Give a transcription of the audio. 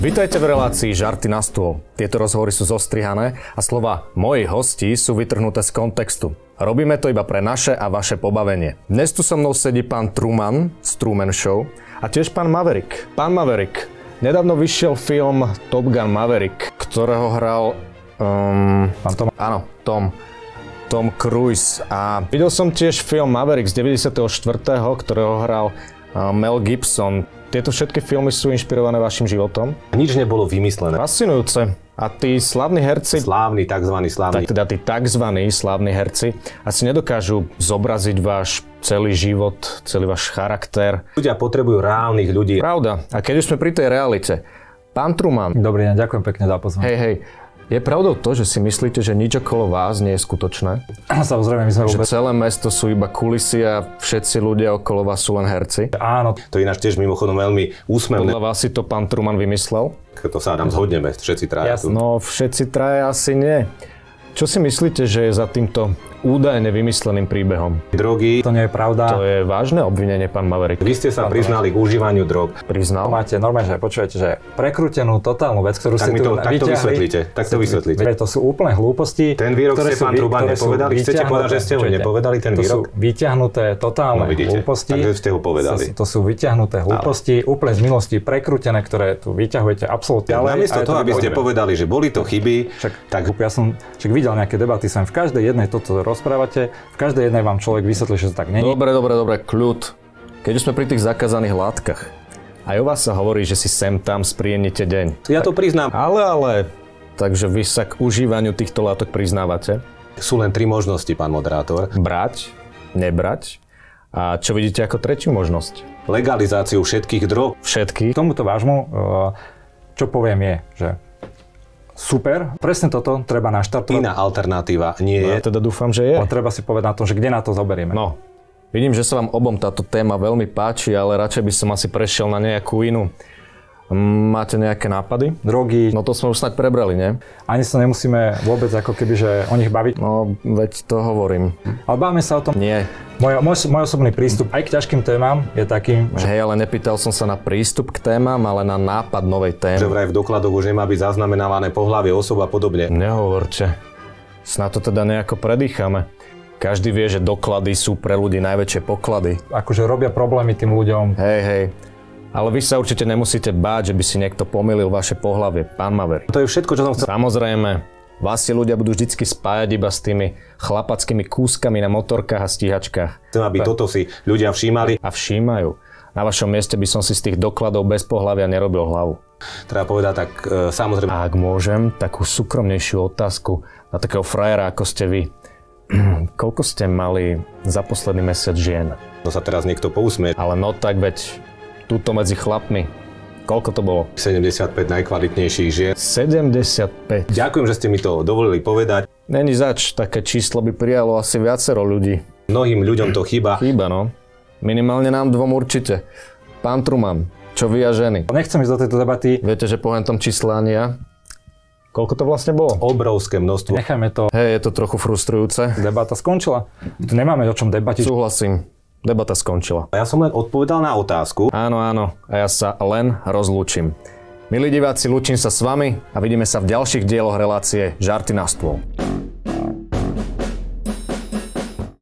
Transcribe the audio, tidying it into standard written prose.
Vítajte v relácii Žarty na stôl. Tieto rozhovory sú zostrihané a slova mojich hostí sú vytrhnuté z kontextu. Robíme to iba pre naše a vaše pobavenie. Dnes tu so mnou sedí pán Truman z Truman Show a tiež pán Maverick. Pán Maverick, nedávno vyšiel film Top Gun Maverick, ktorého hral... Áno, Tom Cruise. A videl som tiež film Maverick z 94., ktorého hral Mel Gibson. Tieto všetky filmy sú inšpirované vašim životom? Nič nebolo vymyslené. Fascinujúce. A tí slávni herci... Takzvaní slávni. Teda tí takzvaní slávni herci asi nedokážu zobraziť váš celý život, celý váš charakter. Ľudia potrebujú reálnych ľudí. Pravda. A keď už sme pri tej realite, pán Truman... Dobrý deň, ďakujem pekne za pozvanie. Hej. Je pravdou to, že si myslíte, že nič okolo vás nie je skutočné? Samozrejme, my sme vôbec... Že celé mesto sú iba kulisy a všetci ľudia okolo vás sú len herci? Áno. To je ináč tiež mimochodom veľmi úsmevné. Podľa vás si to pán Truman vymyslel? To sa nám zhodneme, všetci traja. No, všetci traja asi nie. Čo si myslíte, že je za týmto údajne vymysleným príbehom? Drogy. To nie je pravda. To je vážne obvinenie, pán Maverick. Vy ste sa priznali k užívaniu drog. Priznal? Máte normálne, že počujete, že prekrútenú totálnu vec, ktorú ste tu vyťahli. Tak to vysvetlíte. To sú úplné hlúposti. Ten výrok ste, pán Truman, nepovedali? Chcete povedať, že ste ho nepovedali, ten výrok? To sú vyťahnuté totálne hlúposti. Takže ste ho povedali. To sú vyťahnuté hlúposti, úplne z minulosti prekrútené, ktoré tu vyťahujete absolútne. Namiesto toho, aby ste povedali, že boli to chyby, tak ja som videl nejaké debaty, v každej jednej toto rozprávate, v každej jednej vám človek vysvetlí, že to tak není. Dobre, kľud. Keď už sme pri tých zakázaných látkach, aj o vás sa hovorí, že si sem tam spríjemnite deň. Ja to priznám. Ale, takže vy sa k užívaniu týchto látok priznávate? Sú len 3 možnosti, pán moderátor. Brať, nebrať. A čo vidíte ako tretiu možnosť? Legalizáciu všetkých drog. Všetkých? K tomuto vášmu, čo poviem je, že super, presne toto treba naštartovať. Iná alternatíva nie je. Ja teda dúfam, že je. Ale treba si povedať na tom, že kde na to zoberieme. No, vidím, že sa vám obom táto téma veľmi páči, ale radšej by som asi prešiel na nejakú inú. Máte nejaké nápady? Drogy. No to sme už snáď prebrali, nie? Ani sa nemusíme vôbec ako keby, že o nich baviť. No, veď to hovorím. Ale bavíme sa o tom. Nie. Môj osobný prístup aj k ťažkým témam je taký, že... Hej, ale nepýtal som sa na prístup k témam, ale na nápad novej témy. Že vraj v dokladoch už nemá byť zaznamenávané pohlavie osob a podobne. Nehovorte. Snad to teda nejako predýchame. Každý vie, že doklady sú pre ľudí najväčšie poklady. Akože robia problémy tým ľuďom. Hej. Ale vy sa určite nemusíte báť, že by si niekto pomýlil vaše pohlavie, pán Maverick. To je všetko, čo som chcel. Samozrejme, vás si ľudia budú vždycky spájať iba s tými chlapackými kúskami na motorkách a stíhačkách. Chcem, aby toto si ľudia všímali. A všímajú. Na vašom mieste by som si z tých dokladov bez pohlavia nerobil hlavu. Treba povedať tak, samozrejme. A ak môžem, takú súkromnejšiu otázku na takého frajera, ako ste vy. Koľko ste mali za posledný mesiac žien? To sa teraz niekto pousmie. Ale no tak veď, tuto medzi chlapmi. Koľko to bolo? 75 najkvalitnejších žien. 75. Ďakujem, že ste mi to dovolili povedať. Není zač, také číslo by prijalo asi viacero ľudí. Mnohým ľuďom to chýba. Chýba, no. Minimálne nám dvom určite. Pán Truman, čo vy a ženy? Nechcem ísť do tejto debaty. Viete, že poviem tom čísle ani ja? Koľko to vlastne bolo? Obrovské množstvo. Nechajme to. Hej, je to trochu frustrujúce. Debata skončila. Tu nemáme o čom debatiť. Súhlasím. Debata skončila. Ja som len odpovedal na otázku. Áno. A ja sa len rozlúčim. Milí diváci, lúčim sa s vami a vidíme sa v ďalších dieloch relácie Žarty na stôl.